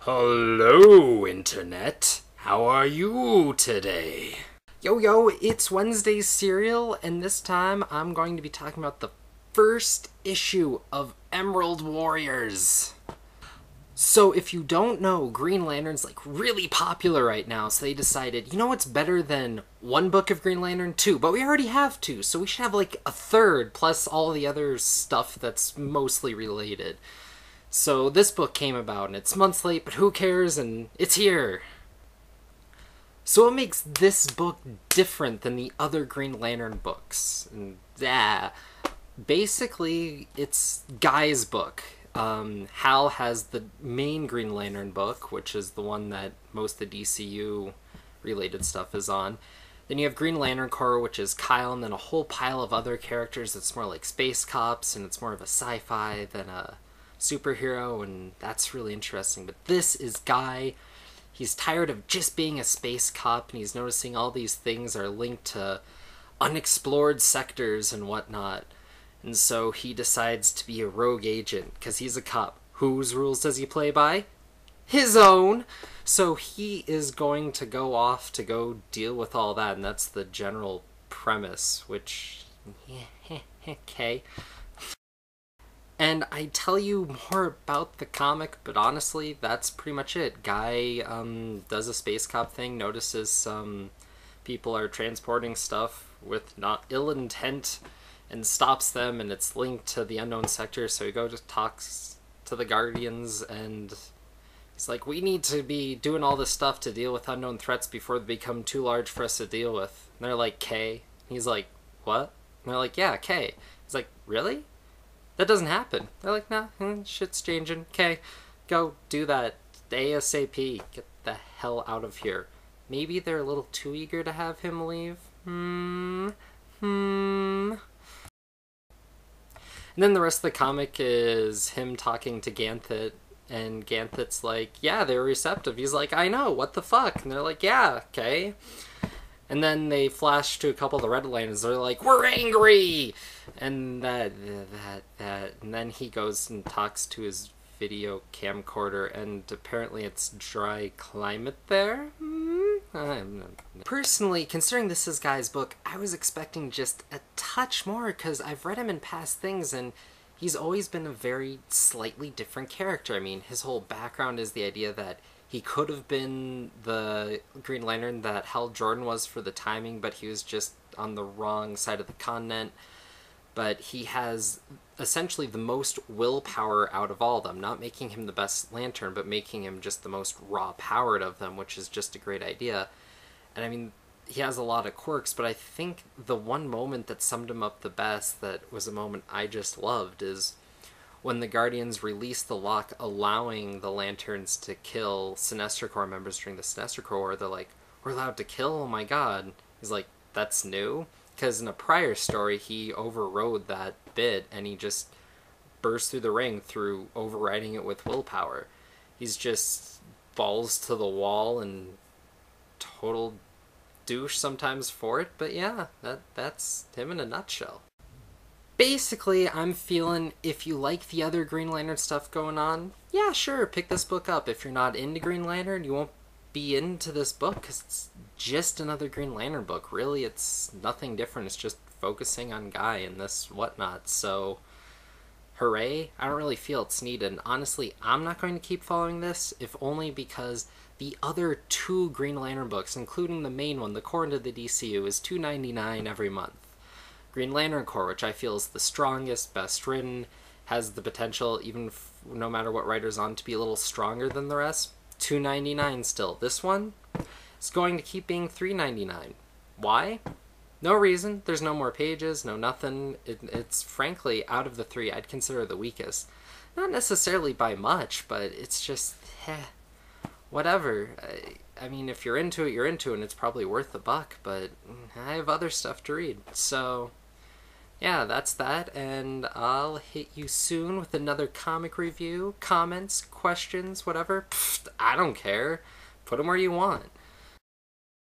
Hello, Internet. How are you today? Yo, it's Wednesday's Serial, and this time I'm going to be talking about the first issue of Emerald Warriors. So if you don't know, Green Lantern's like really popular right now, so they decided, you know what's better than one book of Green Lantern? Two, but we already have two, so we should have like a third, plus all the other stuff that's mostly related. So this book came about, and it's months late, but who cares, and it's here. So what makes this book different than the other Green Lantern books? Basically, it's Guy's book. Hal has the main Green Lantern book, which is the one that most of the DCU related stuff is on. Then you have Green Lantern Corps, which is Kyle, and then a whole pile of other characters that's more like space cops, and it's more of a sci-fi than a superhero, and that's really interesting. But this is Guy. He's tired of just being a space cop, and he's noticing all these things are linked to unexplored sectors and whatnot. And so he decides to be a rogue agent, because he's a cop. Whose rules does he play by? His own! So he is going to go off to go deal with all that, and that's the general premise, which... okay. And I tell you more about the comic, but honestly, that's pretty much it. Guy does a space cop thing, notices some people are transporting stuff with not ill intent, and stops them, and it's linked to the unknown sector, so he goes to talks to the Guardians, and he's like, we need to be doing all this stuff to deal with unknown threats before they become too large for us to deal with. And they're like, K? He's like, what? And they're like, yeah, K. He's like, really? That doesn't happen. They're like, nah, shit's changing. Okay, go do that ASAP. Get the hell out of here. Maybe they're a little too eager to have him leave. And then the rest of the comic is him talking to Ganthet, and Ganthet's like, yeah, they're receptive. He's like, I know, what the fuck? And they're like, yeah, okay. And then they flash to a couple of the Red Lanterns. They're like, we're angry! And and then he goes and talks to his video camcorder, and apparently it's dry climate there? Personally, considering this is Guy's book, I was expecting just a touch more, because I've read him in past things, and he's always been a very slightly different character. I mean, his whole background is the idea that he could have been the Green Lantern that Hal Jordan was for the timing, but he was just on the wrong side of the continent. But he has essentially the most willpower out of all of them, not making him the best Lantern, but making him just the most raw-powered of them, which is just a great idea. And I mean, he has a lot of quirks, but I think the one moment that summed him up the best, that was a moment I just loved, is when the Guardians released the lock allowing the Lanterns to kill Sinestro Corps members during the Sinestro Corps War. They're like, we're allowed to kill? Oh my god. He's like, that's new? Because in a prior story, he overrode that bit, and he just burst through the ring through overriding it with willpower. He's just balls to the wall and total douche sometimes for it, but yeah, that's him in a nutshell. Basically, I'm feeling if you like the other Green Lantern stuff going on, yeah, sure, pick this book up. If you're not into Green Lantern, you won't be into this book, because it's just another Green Lantern book. Really, it's nothing different. It's just focusing on Guy and this whatnot. So, hooray. I don't really feel it's needed. And honestly, I'm not going to keep following this, if only because the other two Green Lantern books, including the main one, the core into the DCU, is $2.99 every month. Green Lantern Corps, which I feel is the strongest, best written, has the potential, even no matter what writer's on, to be a little stronger than the rest. $2.99 still. This one is going to keep being $3.99. Why? No reason. There's no more pages, no nothing. It's frankly, out of the three, I'd consider the weakest. Not necessarily by much, but it's just, whatever. I mean, if you're into it, you're into it, and it's probably worth the buck, but I have other stuff to read. So, yeah, that's that, and I'll hit you soon with another comic review. Comments, questions, whatever. Pfft, I don't care. Put them where you want.